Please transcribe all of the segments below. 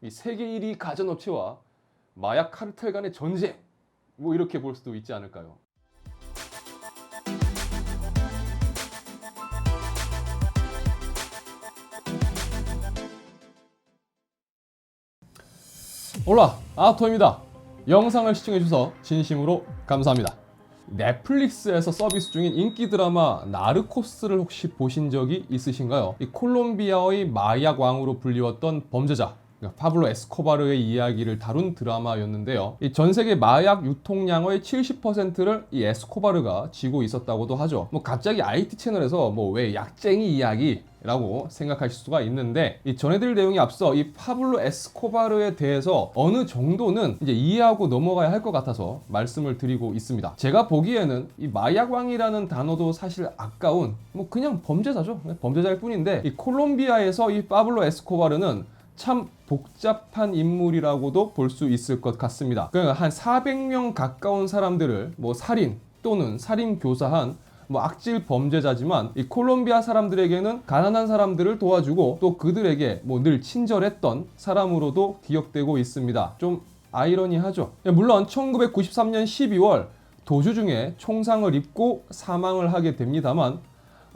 이 세계 1위 가전업체와 마약 카르텔 간의 전쟁, 뭐 이렇게 볼 수도 있지 않을까요? 올라 아토입니다. 영상을 시청해주셔서 진심으로 감사합니다. 넷플릭스에서 서비스 중인 인기 드라마 나르코스를 혹시 보신 적이 있으신가요? 이 콜롬비아의 마약 왕으로 불리웠던 범죄자 파블로 에스코바르의 이야기를 다룬 드라마였는데요. 이 전 세계 마약 유통량의 70%를 이 에스코바르가 쥐고 있었다고도 하죠. 뭐 갑자기 IT 채널에서 뭐 왜 약쟁이 이야기라고 생각하실 수가 있는데, 이 전해드릴 내용에 앞서 이 파블로 에스코바르에 대해서 어느 정도는 이제 이해하고 넘어가야 할 것 같아서 말씀을 드리고 있습니다. 제가 보기에는 이 마약왕이라는 단어도 사실 아까운 뭐 그냥 범죄자죠. 범죄자일 뿐인데, 이 콜롬비아에서 이 파블로 에스코바르는 참 복잡한 인물이라고도 볼 수 있을 것 같습니다. 그러니까 한 400명 가까운 사람들을 뭐 살인 또는 살인 교사한 뭐 악질 범죄자지만, 이 콜롬비아 사람들에게는 가난한 사람들을 도와주고 또 그들에게 뭐 늘 친절했던 사람으로도 기억되고 있습니다. 좀 아이러니하죠. 물론 1993년 12월 도주 중에 총상을 입고 사망을 하게 됩니다만,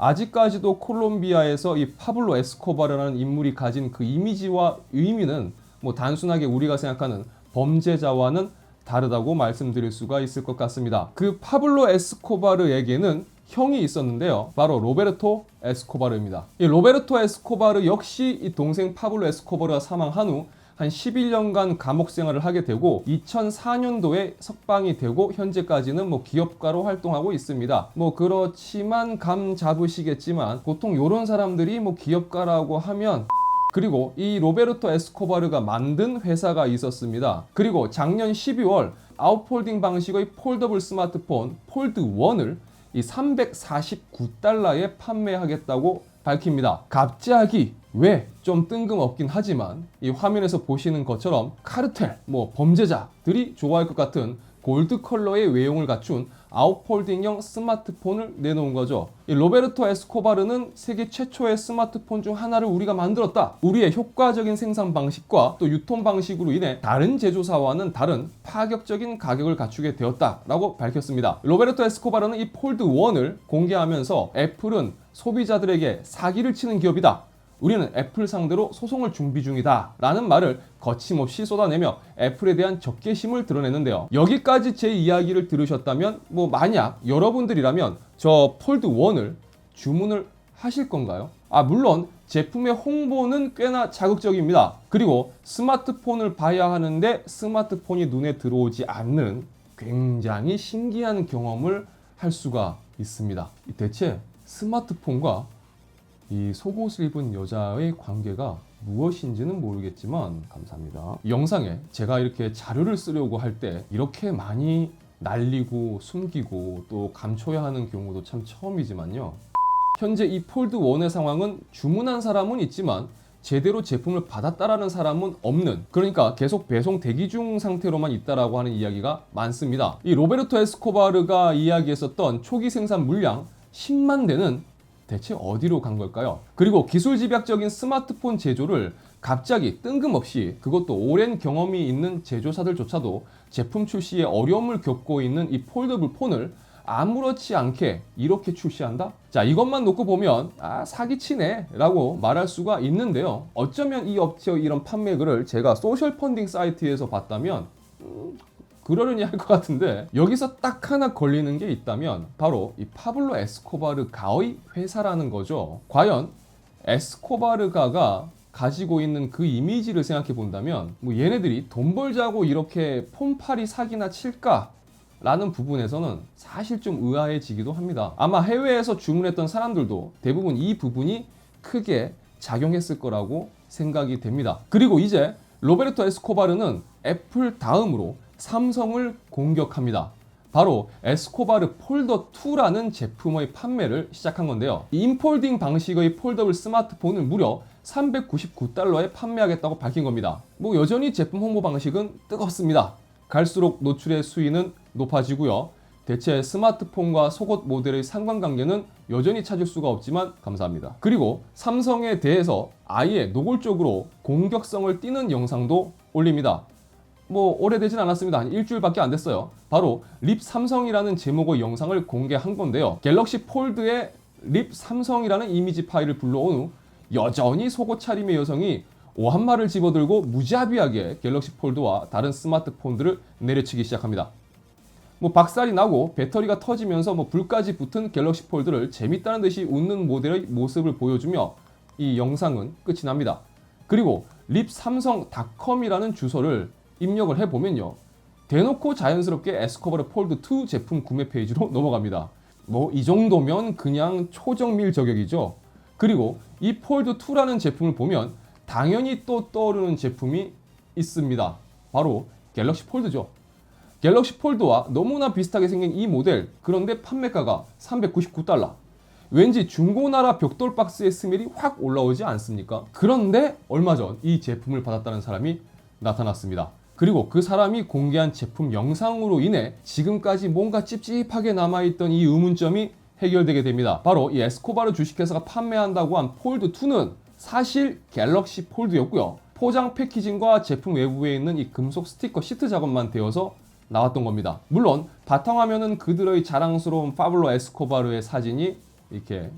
아직까지도 콜롬비아에서 이 파블로 에스코바르라는 인물이 가진 그 이미지와 의미는 뭐 단순하게 우리가 생각하는 범죄자와는 다르다고 말씀드릴 수가 있을 것 같습니다. 그 파블로 에스코바르에게는 형이 있었는데요. 바로 로베르토 에스코바르입니다. 이 로베르토 에스코바르 역시 이 동생 파블로 에스코바르가 사망한 후 한 11년간 감옥 생활을 하게 되고 2004년도에 석방이 되고 현재까지는 뭐 기업가로 활동하고 있습니다. 뭐 그렇지만 감 잡으시겠지만 보통 요런 사람들이 뭐 기업가라고 하면, 그리고 이 로베르토 에스코바르가 만든 회사가 있었습니다. 그리고 작년 12월 아웃폴딩 방식의 폴더블 스마트폰 폴드1을 이 349달러에 판매하겠다고 밝힙니다. 갑자기 왜 좀 뜬금없긴 하지만 이 화면에서 보시는 것처럼 카르텔, 뭐 범죄자들이 좋아할 것 같은 골드 컬러의 외형을 갖춘 아웃폴딩형 스마트폰을 내놓은 거죠. 이 로베르토 에스코바르는 세계 최초의 스마트폰 중 하나를 우리가 만들었다. 우리의 효과적인 생산 방식과 또 유통 방식으로 인해 다른 제조사와는 다른 파격적인 가격을 갖추게 되었다라고 밝혔습니다. 로베르토 에스코바르는 이 폴드1을 공개하면서 애플은 소비자들에게 사기를 치는 기업이다. 우리는 애플 상대로 소송을 준비 중이다 라는 말을 거침없이 쏟아내며 애플에 대한 적개심을 드러냈는데요. 여기까지 제 이야기를 들으셨다면 뭐 만약 여러분들이라면 저 폴드1을 주문을 하실 건가요? 물론 제품의 홍보는 꽤나 자극적입니다. 그리고 스마트폰을 봐야 하는데 스마트폰이 눈에 들어오지 않는 굉장히 신기한 경험을 할 수가 있습니다. 대체 스마트폰과 이 속옷을 입은 여자의 관계가 무엇인지는 모르겠지만, 감사합니다. 이 영상에 제가 이렇게 자료를 쓰려고 할 때 이렇게 많이 날리고 숨기고 또 감춰야 하는 경우도 참 처음이지만요. 현재 이 폴드1의 상황은 주문한 사람은 있지만 제대로 제품을 받았다라는 사람은 없는, 그러니까 계속 배송 대기 중 상태로만 있다라고 하는 이야기가 많습니다. 이 로베르토 에스코바르가 이야기했었던 초기 생산 물량 10만 대는 대체 어디로 간 걸까요? 그리고 기술 집약적인 스마트폰 제조를 갑자기 뜬금없이, 그것도 오랜 경험이 있는 제조사들조차도 제품 출시에 어려움을 겪고 있는 이 폴더블 폰을 아무렇지 않게 이렇게 출시한다? 자, 이것만 놓고 보면 사기치네 라고 말할 수가 있는데요. 어쩌면 이 업체의 이런 판매글을 제가 소셜 펀딩 사이트에서 봤다면 그러려니 할 것 같은데, 여기서 딱 하나 걸리는 게 있다면 바로 이 파블로 에스코바르가의 회사라는 거죠. 과연 에스코바르가가 가지고 있는 그 이미지를 생각해 본다면 뭐 얘네들이 돈 벌자고 이렇게 폰팔이 사기나 칠까? 라는 부분에서는 사실 좀 의아해지기도 합니다. 아마 해외에서 주문했던 사람들도 대부분 이 부분이 크게 작용했을 거라고 생각이 됩니다. 그리고 이제 로베르토 에스코바르는 애플 다음으로 삼성을 공격합니다. 바로 에스코바르 폴더2라는 제품의 판매를 시작한 건데요. 이 인폴딩 방식의 폴더블 스마트폰을 무려 399달러에 판매하겠다고 밝힌 겁니다. 뭐 여전히 제품 홍보 방식은 뜨겁습니다. 갈수록 노출의 수위는 높아지고요. 대체 스마트폰과 속옷 모델의 상관관계는 여전히 찾을 수가 없지만 감사합니다. 그리고 삼성에 대해서 아예 노골적으로 공격성을 띠는 영상도 올립니다. 뭐 오래되진 않았습니다. 한 일주일밖에 안 됐어요. 바로 립 삼성이라는 제목의 영상을 공개한 건데요. 갤럭시 폴드에 립 삼성이라는 이미지 파일을 불러온 후 여전히 속옷 차림의 여성이 오한말을 집어들고 무자비하게 갤럭시 폴드와 다른 스마트폰들을 내려치기 시작합니다. 뭐 박살이 나고 배터리가 터지면서 뭐 불까지 붙은 갤럭시 폴드를 재밌다는 듯이 웃는 모델의 모습을 보여주며 이 영상은 끝이 납니다. 그리고 립삼성닷컴이라는 주소를 입력을 해보면요, 대놓고 자연스럽게 에스코바르 폴드 2 제품 구매 페이지로 넘어갑니다. 뭐 이 정도면 그냥 초정밀 저격이죠. 그리고 이 폴드 2라는 제품을 보면 당연히 또 떠오르는 제품이 있습니다. 바로 갤럭시 폴드죠. 갤럭시 폴드와 너무나 비슷하게 생긴 이 모델, 그런데 판매가가 $399. 왠지 중고나라 벽돌 박스의 스멜이 확 올라오지 않습니까? 그런데 얼마 전 이 제품을 받았다는 사람이 나타났습니다. 그리고 그 사람이 공개한 제품 영상으로 인해 지금까지 뭔가 찝찝하게 남아있던 이 의문점이 해결되게 됩니다. 바로 이 에스코바르 주식회사가 판매한다고 한 폴드 2는 사실 갤럭시 폴드였고요. 포장 패키징과 제품 외부에 있는 이 금속 스티커 시트 작업만 되어서 나왔던 겁니다. 물론 바탕화면은 그들의 자랑스러운 파블로 에스코바르의 사진이 이렇게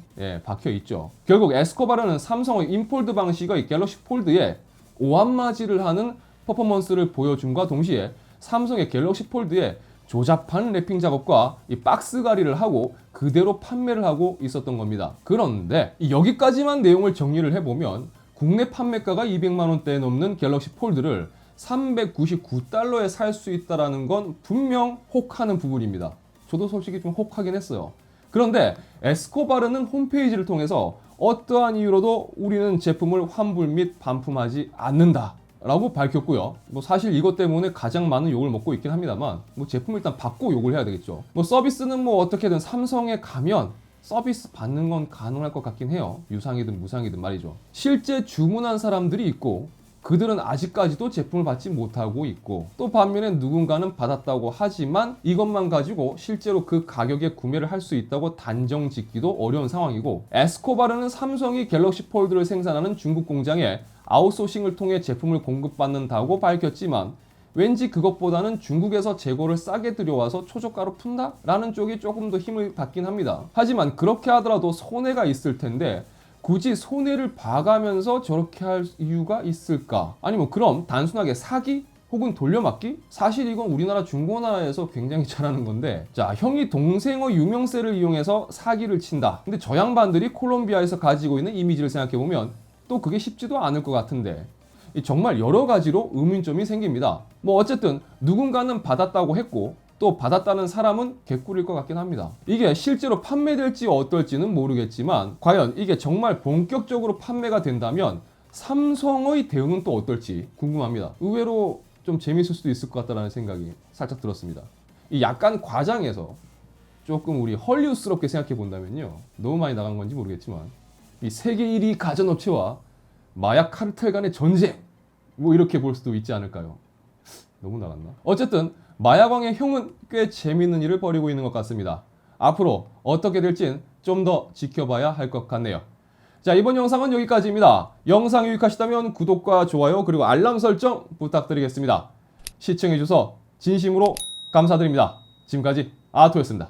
박혀 있죠. 결국 에스코바르는 삼성의 인폴드 방식의 갤럭시 폴드에 오한맞이를 하는 퍼포먼스를 보여줌과 동시에 삼성의 갤럭시 폴드에 조잡한 랩핑 작업과 이 박스 가리를 하고 그대로 판매를 하고 있었던 겁니다. 그런데 여기까지만 내용을 정리를 해보면 국내 판매가가 200만 원대에 넘는 갤럭시 폴드를 $399에 살 수 있다는 건 분명 혹하는 부분입니다. 저도 솔직히 좀 혹하긴 했어요. 그런데 에스코바르는 홈페이지를 통해서 어떠한 이유로도 우리는 제품을 환불 및 반품하지 않는다 라고 밝혔고요. 뭐 사실 이것 때문에 가장 많은 욕을 먹고 있긴 합니다만, 뭐 제품 일단 받고 욕을 해야 되겠죠. 뭐 서비스는 뭐 어떻게든 삼성에 가면 서비스 받는 건 가능할 것 같긴 해요. 유상이든 무상이든 말이죠. 실제 주문한 사람들이 있고 그들은 아직까지도 제품을 받지 못하고 있고, 또 반면에 누군가는 받았다고 하지만 이것만 가지고 실제로 그 가격에 구매를 할 수 있다고 단정 짓기도 어려운 상황이고, 에스코바르는 삼성이 갤럭시 폴드를 생산하는 중국 공장에 아웃소싱을 통해 제품을 공급받는다고 밝혔지만 왠지 그것보다는 중국에서 재고를 싸게 들여와서 초저가로 푼다? 라는 쪽이 조금 더 힘을 받긴 합니다. 하지만 그렇게 하더라도 손해가 있을 텐데 굳이 손해를 봐가면서 저렇게 할 이유가 있을까? 아니면 그럼 단순하게 사기? 혹은 돌려막기? 사실 이건 우리나라 중고나라에서 굉장히 잘하는 건데, 자, 형이 동생의 유명세를 이용해서 사기를 친다. 근데 저 양반들이 콜롬비아에서 가지고 있는 이미지를 생각해보면 또 그게 쉽지도 않을 것 같은데, 정말 여러 가지로 의문점이 생깁니다. 뭐 어쨌든 누군가는 받았다고 했고 또 받았다는 사람은 개꿀일 것 같긴 합니다. 이게 실제로 판매될지 어떨지는 모르겠지만 과연 이게 정말 본격적으로 판매가 된다면 삼성의 대응은 또 어떨지 궁금합니다. 의외로 좀 재밌을 수도 있을 것 같다는 생각이 살짝 들었습니다. 이 약간 과장해서 조금 우리 헐리우드스럽게 생각해 본다면요, 너무 많이 나간 건지 모르겠지만 이 세계 1위 가전업체와 마약 카르텔 간의 전쟁, 뭐 이렇게 볼 수도 있지 않을까요? 너무 나갔나? 어쨌든 마약왕의 형은 꽤 재밌는 일을 벌이고 있는 것 같습니다. 앞으로 어떻게 될진 좀 더 지켜봐야 할 것 같네요. 자, 이번 영상은 여기까지입니다. 영상 유익하시다면 구독과 좋아요 그리고 알람 설정 부탁드리겠습니다. 시청해주셔서 진심으로 감사드립니다. 지금까지 아토였습니다.